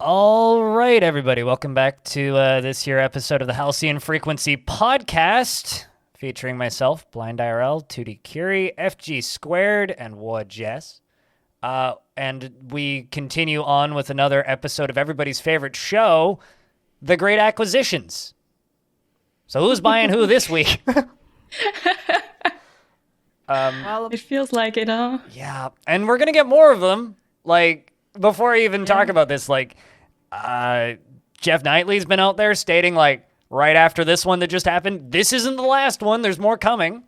All right, everybody. Welcome back to this here episode of the Halcyon Frequency Podcast, featuring myself, BlindiRL, 2D Curie, FGsquared, and Jess. And we continue on with another episode of everybody's favorite show, The Great Acquisitions. So who's buying who this week? Well, it feels like it, huh? Yeah, and we're going to get more of them. Like, before I even talk about this, like, Jeff Knightley's been out there stating, like, right after this one that just happened, this isn't the last one, there's more coming.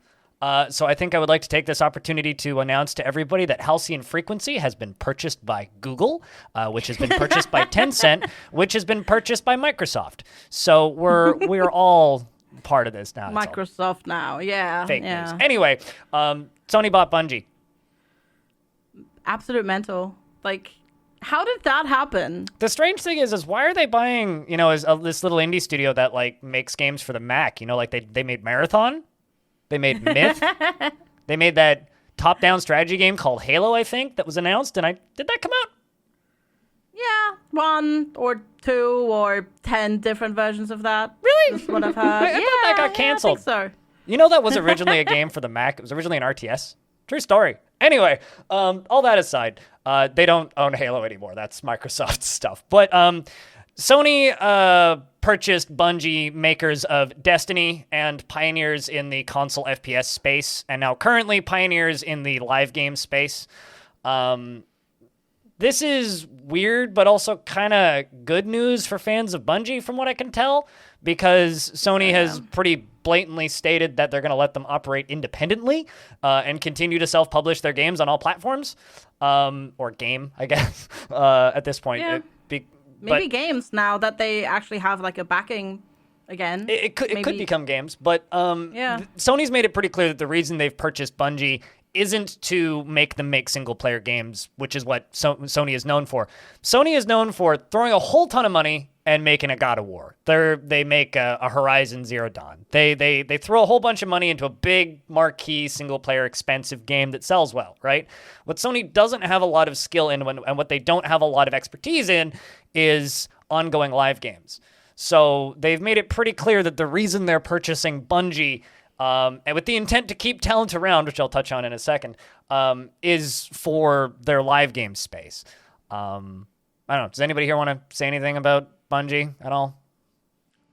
So I think I would like to take this opportunity to announce to everybody that Halcyon Frequency has been purchased by Google, which has been purchased by Tencent, which has been purchased by Microsoft. So we're all part of this now. Microsoft now, yeah. Fake news. Anyway, Sony bought Bungie. Absolute mental. Like, how did that happen? The strange thing is why are they buying, this little indie studio that, like, makes games for the Mac? Like they made Marathon, they made Myth, they made that top-down strategy game called Halo, I think, that was announced, and did that come out? Yeah, 1 or 2 or 10 different versions of that. Really? That's what I've heard. I thought that got canceled. I think so. That was originally a game for the Mac. It was originally an RTS. True story. Anyway, all that aside, they don't own Halo anymore. That's Microsoft's stuff. But Sony purchased Bungie, makers of Destiny and pioneers in the console FPS space, and now currently pioneers in the live game space. This is weird, but also kind of good news for fans of Bungie, from what I can tell, because Sony has pretty blatantly stated that they're going to let them operate independently and continue to self-publish their games on all platforms, or game, I guess, at this point. Yeah. Maybe games now that they actually have, like, a backing again. It could become games, but Sony's made it pretty clear that the reason they've purchased Bungie isn't to make them make single-player games, which is what Sony is known for. Sony is known for throwing a whole ton of money and making a God of War. They make a Horizon Zero Dawn. They throw a whole bunch of money into a big, marquee, single-player, expensive game that sells well, right? What Sony doesn't have a lot of skill in, and what they don't have a lot of expertise in, is ongoing live games. So they've made it pretty clear that the reason they're purchasing Bungie, and with the intent to keep talent around, which I'll touch on in a second, is for their live game space. I don't know. Does anybody here want to say anything about Bungie at all?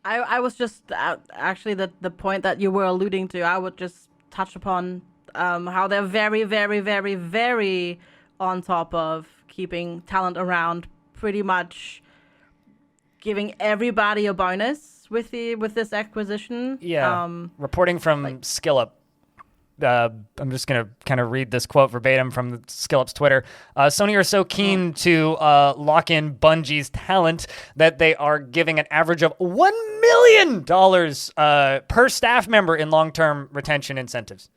I was just actually the point that you were alluding to. I would just touch upon how they're very, very, very, very on top of keeping talent around, pretty much giving everybody a bonus with this acquisition. Yeah. Reporting from SkillUp. I'm just going to kind of read this quote verbatim from SkillUp's Twitter. Sony are so keen to lock in Bungie's talent that they are giving an average of $1 million per staff member in long-term retention incentives.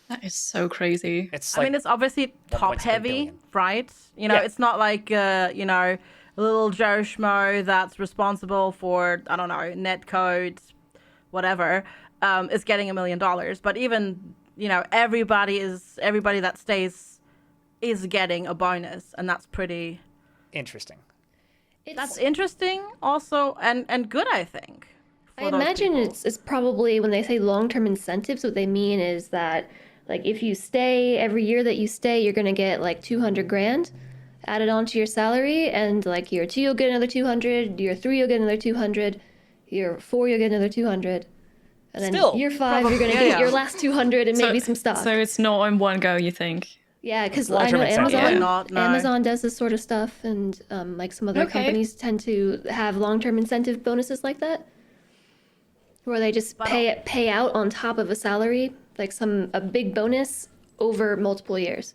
That is so crazy. It's it's obviously top-heavy, right? It's not like, a little Joe Schmo that's responsible for, I don't know, net code, whatever, is getting $1 million. But even, everybody that stays is getting a bonus, and that's pretty interesting. That's interesting also, and good, I think. I imagine it's probably, when they say long-term incentives, what they mean is that, like, if you stay, every year that you stay, you're going to get, like, 200 grand added onto your salary, and, like, year 2 you'll get another 200, year 3 you'll get another 200, year 4 you'll get another 200, and then year 5 you're going to get your last 200 and maybe some stock. So it's not in one go, you think? Yeah, because I know Amazon, No. Amazon does this sort of stuff, and like some other companies tend to have long-term incentive bonuses like that, where they just pay out on top of a salary, like a big bonus over multiple years.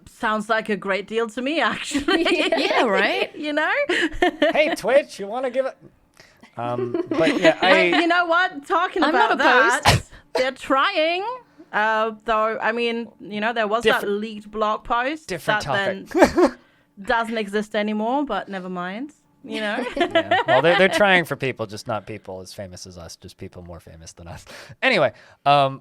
Sounds like a great deal to me, actually. Yeah, right? Hey, Twitch, you want to give it? But yeah, you know what? Talking I'm about not opposed. that, they're trying. Though, I mean, there was that leaked blog post Different that topic. then doesn't exist anymore, but never mind. Yeah. Well, they're trying for people, just not people as famous as us, just people more famous than us. Anyway, I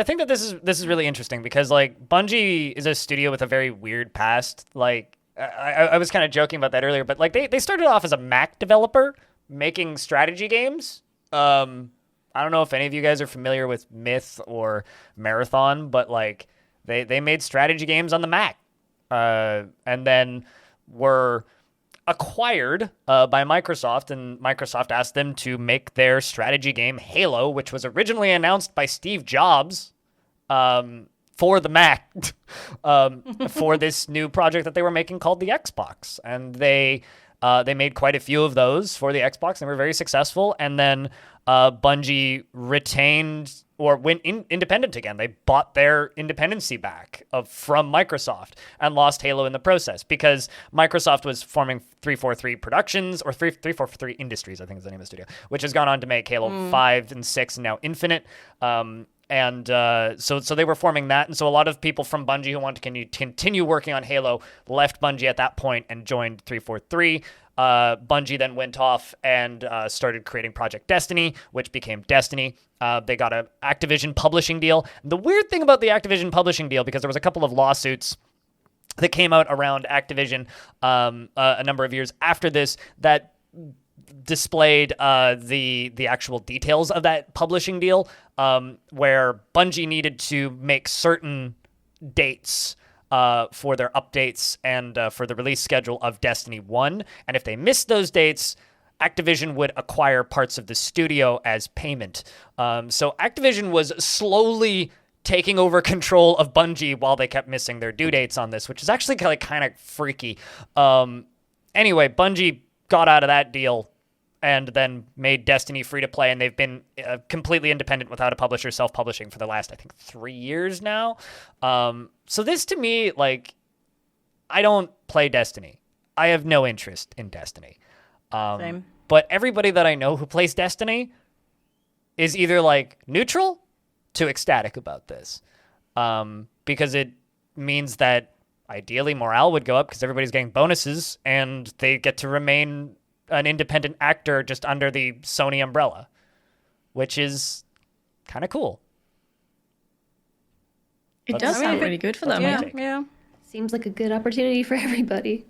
think that this is really interesting because, like, Bungie is a studio with a very weird past. Like, I was kind of joking about that earlier, but like they started off as a Mac developer making strategy games. I don't know if any of you guys are familiar with Myth or Marathon, but like they made strategy games on the Mac, and then were acquired by Microsoft, and Microsoft asked them to make their strategy game Halo, which was originally announced by Steve Jobs for the Mac, for this new project that they were making called the Xbox. And they made quite a few of those for the Xbox, and they were very successful. And then Bungie retained or went independent again. They bought their independency back from Microsoft and lost Halo in the process because Microsoft was forming 343 Productions, or 343 Industries, I think is the name of the studio, which has gone on to make Halo 5 and 6 and now Infinite. So they were forming that. And so a lot of people from Bungie who wanted to continue working on Halo left Bungie at that point and joined 343. Bungie then went off and started creating Project Destiny, which became Destiny. They got an Activision publishing deal. The weird thing about the Activision publishing deal, because there was a couple of lawsuits that came out around Activision a number of years after this that displayed the actual details of that publishing deal, where Bungie needed to make certain dates for their updates and for the release schedule of Destiny 1. And if they missed those dates, Activision would acquire parts of the studio as payment. So Activision was slowly taking over control of Bungie while they kept missing their due dates on this, which is actually kind of freaky. Anyway, Bungie got out of that deal and then made Destiny free to play, and they've been completely independent without a publisher, self-publishing for the last, I think, 3 years now. So this, to me, like, I don't play Destiny. I have no interest in Destiny. Same. But everybody that I know who plays Destiny is either, like, neutral to ecstatic about this. Because it means that, ideally, morale would go up because everybody's getting bonuses, and they get to remain an independent actor just under the Sony umbrella, which is kind of cool. It does sound really good for them. Yeah, yeah. Seems like a good opportunity for everybody.